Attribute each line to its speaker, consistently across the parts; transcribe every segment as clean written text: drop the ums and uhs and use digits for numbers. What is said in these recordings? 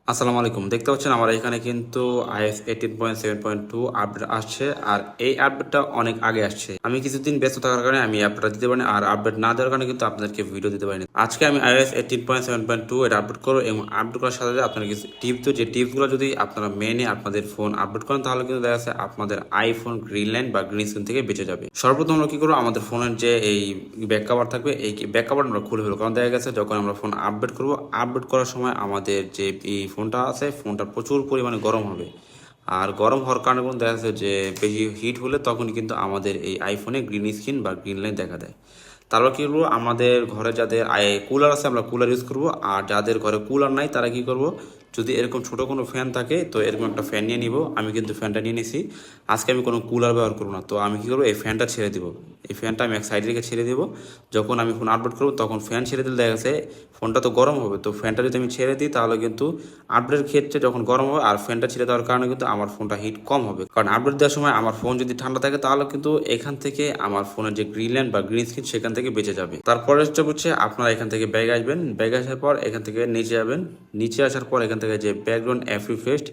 Speaker 1: আসসালামু আলাইকুম। দেখতে পাচ্ছেন আমার এখানে কিন্তু iOS 18.7.2 আপডেট আসছে। আর এই আপডেটটা অনেক আগে আসছে। আমি কিছুদিন ব্যস্ত থাকার কারণে আমি এই আপডেটটা দিতে পারিনি। আর আপডেট না দেওয়ার কারণে কিন্তু আপনাদেরকে ভিডিও দিতে পারিনি। আজকে আমি iOS 18.7.2 এটা আপডেট করবো এবং আপডেট করার সাথে সাথে আপনার কিছু টিপস, যে টিপসগুলো যদি আপনারা মেনে আপনাদের ফোন আপডেট করেন তাহলে কিন্তু দেখা যাচ্ছে আপনাদের আইফোন গ্রিন লাইন বা গ্রিন স্ক্রিন থেকে বেঁচে যাবে। সর্বপ্রথম আমরা কি করবো, আমাদের ফোনের যে এই ব্যাক কভার থাকবে, এই ব্যাক কভার আমরা খুলে ফেলবো। কারণ দেখা গেছে যখন আমরা ফোন আপডেট করবো, আপডেট করার সময় আমাদের যে এই ফোনটা আছে, ফোনটা প্রচুর পরিমাণে গরম হবে। আর গরম হওয়ার কারণে কিন্তু দেখা যাচ্ছে যে বেশি হিট হলে তখন কিন্তু আমাদের এই আইফোনে গ্রিন স্ক্রিন বা গ্রিন লাইন দেখা দেয়। তারপর কী করবো, আমাদের ঘরে যাদের কুলার আছে আমরা কুলার ইউজ করবো। আর যাদের ঘরে কুলার নাই তারা কি করবো, যদি এরকম ছোট কোনো ফ্যান থাকে তো এরকম একটা ফ্যান নিয়ে নিব। আমি কিন্তু ফ্যানটা নিয়ে নিছি। আজকে আমি কোনো কুলার ব্যবহার করবো না, তো আমি কী করবো, এই ফ্যানটা ছেড়ে দিব। এই ফ্যানটা আমি এক সাইডে রেখে ছেড়ে দিব। যখন আমি ফোন আপডেট করবো তখন ফ্যান ছেড়ে দিলে দেখা গেছে ফোনটা তো গরম হবে, তো ফ্যানটা যদি আমি ছেড়ে দিই তাহলে কিন্তু আপডেটের ক্ষেত্রে যখন গরম হবে আর ফ্যানটা ছেড়ে দেওয়ার কারণে কিন্তু আমার ফোনটা হিট কম হবে। কারণ আপডেট দেওয়ার সময় আমার ফোন যদি ঠান্ডা থাকে তাহলে কিন্তু এখান থেকে আমার ফোনের যে গ্রিন লাইন বা গ্রিন স্ক্রিন সেখান থেকে বেঁচে যাবে। তারপরে হচ্ছে আপনারা এখান থেকে ব্যাগ আসবেন, ব্যাগ আসার পর এখান থেকে নিচে যাবেন। নিচে আসার পর এখান থেকে যে ব্যাকগ্রাউন্ড অ্যাপ রিফ্রেশ,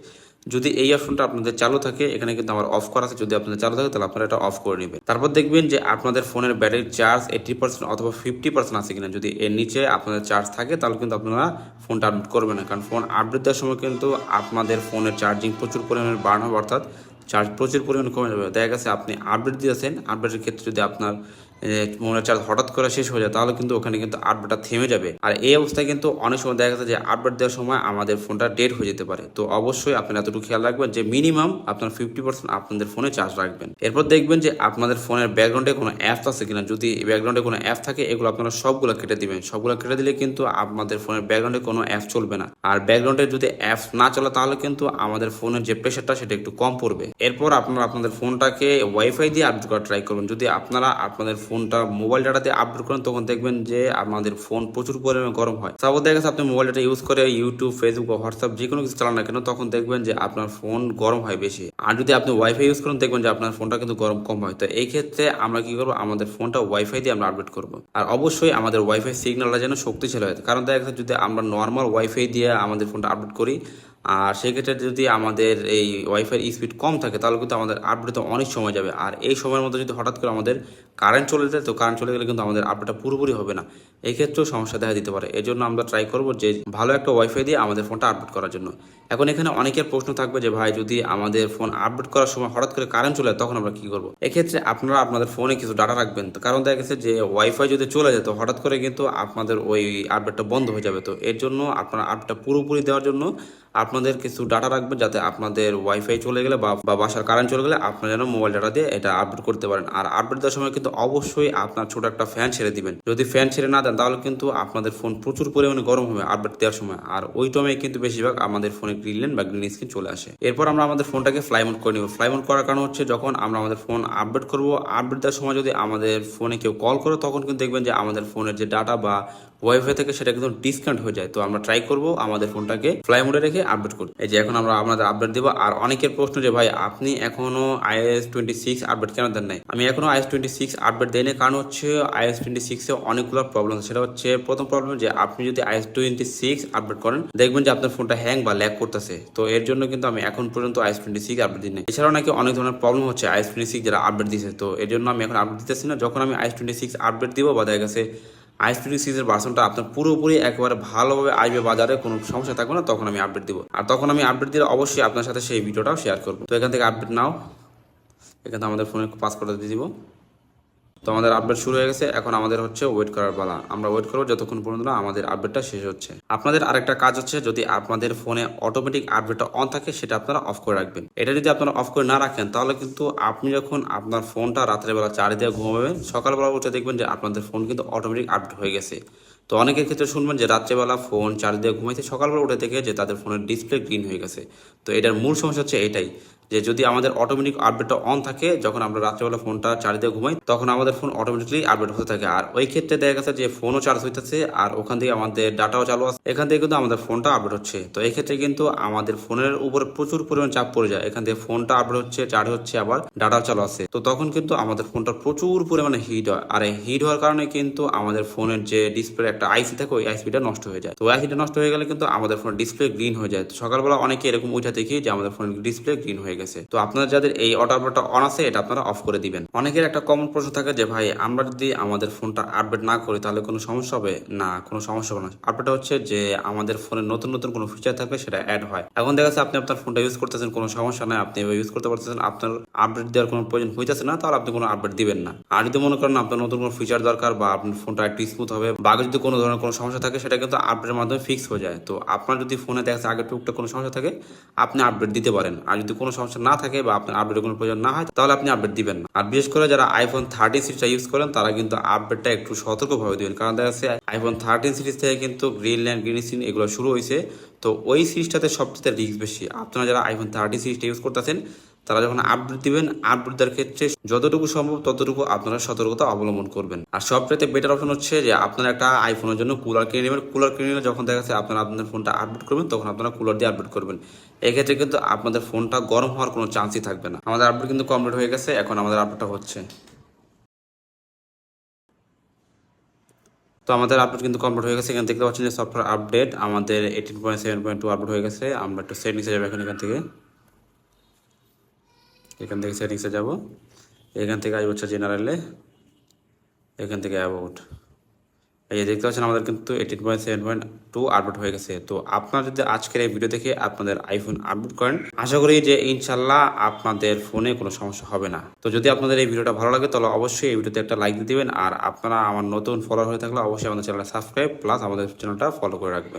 Speaker 1: যদি এই অপশনটা আপনাদের চালু থাকে, এখানে কিন্তু আমার অফ করা আছে, যদি আপনাদের চালু থাকে তাহলে আপনারা এটা অফ করে নেবেন। তারপর দেখবেন যে আপনাদের ফোনের ব্যাটারি চার্জ 80% অথবা 50% আছে কিনা। যদি এর নিচে আপনাদের চার্জ থাকে তাহলে কিন্তু আপনারা ফোনটা আপডেট করবেন না, কারণ ফোন আপডেট দেওয়ার সময় কিন্তু আপনাদের ফোনের চার্জিং প্রচুর পরিমাণে বার্ন হবে, অর্থাৎ চার্জ প্রচুর পরিমাণে কমে যাবে। দেখা গেছে আপনি আপডেট দিয়েছেন, আপডেটের ক্ষেত্রে যদি আপনার মোবাইলের চার্জ হঠাৎ করে শেষ হয়ে যায় তাহলে কিন্তু ওখানে কিন্তু আপডেটটা থেমে যাবে। আর এই অবস্থায় কিন্তু অনেক সময় দেখা গেছে যে আপডেট দেওয়ার সময় আমাদের ফোনটা ডেড হয়ে যেতে পারে। তো অবশ্যই আপনারা এতটুকু খেয়াল রাখবেন যে মিনিমাম আপনার 50% আপনাদের ফোনে চার্জ রাখবেন। এরপর দেখবেন যে আপনাদের ফোনের ব্যাকগ্রাউন্ডে কোনো অ্যাপস আছে কিনা। যদি ব্যাকগ্রাউন্ডে কোনো অ্যাপ থাকে এগুলো আপনারা সবগুলো কেটে দিবেন। সবগুলো কেটে দিলে কিন্তু আপনাদের ফোনের ব্যাকগ্রাউন্ডে কোনো অ্যাপ চলবে না। আর ব্যাকগ্রাউন্ডে যদি অ্যাপস না চলে তাহলে কিন্তু আমাদের ফোনের যে প্রেশারটা সেটা একটু কম পড়বে। এরপর আপনারা আপনাদের ফোনটাকে ওয়াইফাই দিয়ে আপডেট করা ট্রাই করুন। যদি আপনারা আপনাদের ফোনটা মোবাইল ডাটা দিয়ে আপডেট করেন তখন দেখবেন যে আমাদের ফোন প্রচুর পরিমাণে গরম হয়। সাপোজ দেখা গেছে আপনি মোবাইল ডাটা ইউজ করে ইউটিউব, ফেসবুক বা হোয়াটসঅ্যাপ যে কোনো কিছু চালান না কেন, তখন দেখবেন যে আপনার ফোন গরম হয় বেশি। আর যদি আপনি ওয়াইফাই ইউজ করেন দেখবেন যে আপনার ফোনটা কিন্তু গরম কম হয়। তো এই ক্ষেত্রে আমরা কি করবো, আমাদের ফোনটা ওয়াইফাই দিয়ে আমরা আপডেট করবো। আর অবশ্যই আমাদের ওয়াইফাই সিগন্যালটা যেন শক্তিশালী হয়, কারণ দেখা যাচ্ছে যদি আমরা নর্মাল ওয়াইফাই দিয়ে আমাদের ফোনটা আপডেট করি আর সেক্ষেত্রে যদি আমাদের এই ওয়াইফাই স্পিড কম থাকে তাহলে কিন্তু আমাদের আপডেটে অনেক সময় যাবে। আর এই সময়ের মধ্যে যদি হঠাৎ করে আমাদের কারেন্ট চলে যায় তো কারেন্ট চলে গেলে কিন্তু আমাদের আপডেটটা পুরোপুরি হবে না। এই ক্ষেত্রেও সমস্যা দেখা দিতে পারে। এই জন্য আমরা ট্রাই করবো যে ভালো একটা ওয়াইফাই দিয়ে আমাদের ফোনটা আপডেট করার জন্য। এখন এখানে অনেকের প্রশ্ন থাকবে যে ভাই যদি আমাদের ফোন আপডেট করার সময় হঠাৎ করে কারেন্ট চলে যায় তখন আমরা কি করবো। এক্ষেত্রে আপনারা আপনাদের ফোনে কিছু ডাটা রাখবেন, কারণ দেখা গেছে যে ওয়াইফাই যদি চলে যায় তো হঠাৎ করে কিন্তু আপনাদের ওই আপডেটটা বন্ধ হয়ে যাবে। তো এর জন্য আপনারা আপডেটটা পুরোপুরি দেওয়ার জন্য আপনাদের কিছু ডাটা রাখবেন, যাতে আপনাদের ওয়াইফাই চলে গেলে বা বাসার কারেন্ট চলে গেলে আপনারা যেন মোবাইল ডাটা দিয়ে এটা আপডেট করতে পারেন। আর আপডেট দেওয়ার সময় কিন্তু অবশ্যই আপনার ছোট একটা ফ্যান ছেড়ে দিবেন। যদি ফ্যান ছেড়ে না দেন তাহলে কিন্তু আপনাদের ফোন প্রচুর পরিমাণে গরম হবে আপডেট দেওয়ার সময়। আর ওই টাইমে কিন্তু বেশিরভাগ আমাদের ফোনে গ্রিন লাইন বা গ্রিন স্ক্রিন চলে আসে। এরপর আমরা আমাদের ফোনটাকে ফ্লাই মোড করে নিব। ফ্লাই মোড করার কারণ হচ্ছে যখন আমরা আমাদের ফোন আপডেট করবো, আপডেট দেওয়ার সময় যদি আমাদের ফোনে কেউ কল করে তখন কিন্তু দেখবেন যে আমাদের ফোনের যে ডাটা বা ওয়াইফাই থেকে সেটা কিন্তু ডিসকানেক্ট হয়ে যায়। তো আমরা ট্রাই করব আমাদের ফোনটাকে ফ্লাই মোডে রেখে আপডেট করব। এই যে এখন আমরা আপনাদের আপডেট দেবো। আর অনেকের প্রশ্ন যে ভাই আপনি এখনো iOS 26 আপডেট কেন দেন নাই। আমি এখনো iOS 26 আপডেট দেয়নি, কারণ হচ্ছে iOS 26 এ অনেকগুলো প্রবলেম। সেটা হচ্ছে প্রথম প্রবলেম যে আপনি যদি iOS 26 আপডেট করেন দেখবেন যে আপনার ফোনটা হ্যাং বা ল্যাগ করতেছে। তো এর জন্য কিন্তু আমি এখন পর্যন্ত iOS 26 আপডেট দিই নাই। এছাড়াও নাকি অনেক ধরনের প্রবলেম হচ্ছে iOS 26 যারা আপডেট দিয়েছে, তো এর জন্য আমি এখন আপডেট দিতেছি না। যখন আমি iOS 26 আপডেট দিব বা দেখা গেছে iOS 26 এর ভার্সনটা আপনার পুরোপুরি একেবারে ভালোভাবে আসবে, বাজারে কোনো সমস্যা থাকবে না, তখন আমি আপডেট দিব। আর তখন আমি আপডেট দিলে অবশ্যই আপনার সাথে সেই ভিডিওটাও শেয়ার করবো। তো এখান থেকে আপডেট নাও, এখান থেকে আমাদের ফোনে পাসওয়ার্ডটা দিয়ে দিব। তো আমাদের আপডেট শুরু হয়ে গেছে। এখন আমাদের হচ্ছে ওয়েট করার পালা। আমরা ওয়েট করবো যতক্ষণ পর্যন্ত না আমাদের আপডেটটা শেষ হচ্ছে। আপনাদের আরেকটা কাজ হচ্ছে, যদি আপনাদের ফোনে অটোমেটিক আপডেটটা অন থাকে সেটা আপনারা অফ করে রাখবেন। এটা যদি আপনারা অফ করে না রাখেন তাহলে কিন্তু আপনি যখন আপনার ফোনটা রাত্রেবেলা চার্জ দিয়ে ঘুমাবেন, সকালবেলা উঠে দেখবেন যে আপনাদের ফোন কিন্তু অটোমেটিক আপডেট হয়ে গেছে। তো অনেকের ক্ষেত্রে শুনবেন যে রাত্রেবেলা ফোন চার্জ দিয়ে ঘুমাইছে, সকালবেলা উঠে দেখে যে তাদের ফোনের ডিসপ্লে গ্রিন হয়ে গেছে। তো এটার মূল সমস্যা হচ্ছে এটাই। যে যদি আমাদের অটোমেটিক আপডেটটা অন থাকে, যখন আমরা রাত্রেবেলা ফোনটা চার্জ দিয়ে ঘুমাই তখন আমাদের ফোন অটোমেটিকলি আপডেট হতে থাকে। আর ওই ক্ষেত্রে দেখা গেছে যে ফোনও চার্জ হইতেছে আর ওখান থেকে আমাদের ডাটাও চালু আছে, এখান থেকে কিন্তু আমাদের ফোনটা আপডেট হচ্ছে। তো এই ক্ষেত্রে কিন্তু আমাদের ফোনের উপর প্রচুর পরিমাণ চাপ পড়ে যায়, এখান থেকে ফোনটা আপডেট হচ্ছে, চার্জ হচ্ছে, আবার ডাটাও চালু আছে। তো তখন কিন্তু আমাদের ফোনটা প্রচুর পরিমাণে হিট হয়, আর এই হিট হওয়ার কারণে কিন্তু আমাদের ফোনের যে ডিসপ্লে একটা আইসি থাকে ওই আইসিটা নষ্ট হয়ে যায়। তো আইসিটা নষ্ট হয়ে গেলে কিন্তু আমাদের ফোনের ডিসপ্লে গ্রিন হয়ে যায়। তো সকালবেলা অনেকে এরকম উঠে দেখি যে আমাদের ফোনের ডিসপ্লে গ্রিন হয়ে গেছে। তো আপনারা যাদের এই অটো আপডেটটা অন আছে এটা আপনারা অফ করে দিবেন। অনেকের একটা কমন প্রশ্ন থাকে যে ভাই আমরা যদি আমাদের ফোনটা আপডেট না করি তাহলে কোনো সমস্যা হবে? না, কোনো সমস্যা হবে না। আপডেট হচ্ছে যে আমাদের ফোনে নতুন নতুন কোনো ফিচার থাকলে সেটা অ্যাড হয়। এখন দেখা যাচ্ছে আপনি আপনার ফোনটা ইউজ করতেছেন, কোনো সমস্যা নাই, আপনি ইউজ করতে পারতেছেন, আপনার আপডেট দেওয়ার কোনো প্রয়োজন হইতেছে না, তাহলে আপনি কোনো আপডেট দিবেন না। আর যদি মনে করেন আপনার নতুন কোনো ফিচার দরকার বা আপনার ফোনটা একটু স্মুথ হবে বা আগে যদি কোনো ধরনের কোনো সমস্যা থাকে সেটা কিন্তু আপডেটের মাধ্যমে ফিক্স হয়ে যায়। তো আপনার যদি ফোনে দেখা যাচ্ছে আগে টুকটাক কোনো সমস্যা থাকে আপনি আপডেট দিতে পারেন। আর যদি কোনো সমস্যা না থাকে বা আপনার আপডেটের কোনো প্রয়োজন না হয় তাহলে আপনি আপডেট দিবেন না। আর বিশেষ করে যারা আইফোন 13 সিরিজটা ইউজ করেন তারা কিন্তু আপডেটটা একটু সতর্কভাবে দিবেন, কারণ দেখা যাচ্ছে আইফোন 13 সিরিজ থেকে কিন্তু গ্রিনল্যান্ড, গ্রিন স্ক্রিন এগুলো শুরু হয়েছে। তো ওই সিরিজটাতে সবচেয়ে রিস্ক বেশি। আপনারা যারা আইফোন 13 সিরিজটা ইউজ করতেছেন তারা যখন আপডেট দিবেন, আপডেট দেওয়ার ক্ষেত্রে যতটুকু সম্ভব ততটুকু আপনারা সতর্কতা অবলম্বন করবেন। আর সবচেয়ে বেটার অপশন হচ্ছে যে আপনারা একটা আইফোনের জন্য কুলার কিনে নেবেন। কুলার কিনে নিলে যখন দেখা যাচ্ছে আপনারা আপনাদের ফোনটা আপডেট করবেন তখন আপনারা কুলার দিয়ে আপডেট করবেন। এক্ষেত্রে কিন্তু আপনাদের ফোনটা গরম হওয়ার কোনো চান্সই থাকবে না। আমাদের আপডেট কিন্তু কমপ্লিট হয়ে গেছে, এখন আমাদের আপডেটটা হচ্ছে। তো আমাদের আপডেট কিন্তু কমপ্লিট হয়ে গেছে। এখান থেকে দেখতে পাচ্ছেন যে সফটওয়্যার আপডেট আমাদের 18.7.2 আপডেট হয়ে গেছে। আমরা একটু সেটিংসে যাবো এখন, এখান থেকে সেটিংসে যাব, এখান থেকে আসবো হচ্ছে জেনারেলে, এখান থেকে অ্যাবাউট। এই যে দেখতে পাচ্ছেন আমাদের কিন্তু 18.7.2 আপডেট হয়ে গেছে। তো আপনারা যদি আজকের এই ভিডিও দেখে আপনাদের আইফোন আপডেট করেন, আশা করি যে ইনশাল্লাহ আপনাদের ফোনে কোনো সমস্যা হবে না। তো যদি আপনাদের এই ভিডিওটা ভালো লাগে তাহলে অবশ্যই এই ভিডিওতে একটা লাইক দিয়ে দিবেন। আর আপনারা আমার নতুন ফলোয়ার হয়ে থাকলে অবশ্যই আমাদের চ্যানেলটা সাবস্ক্রাইব প্লাস আমাদের চ্যানেলটা ফলো করে রাখবেন।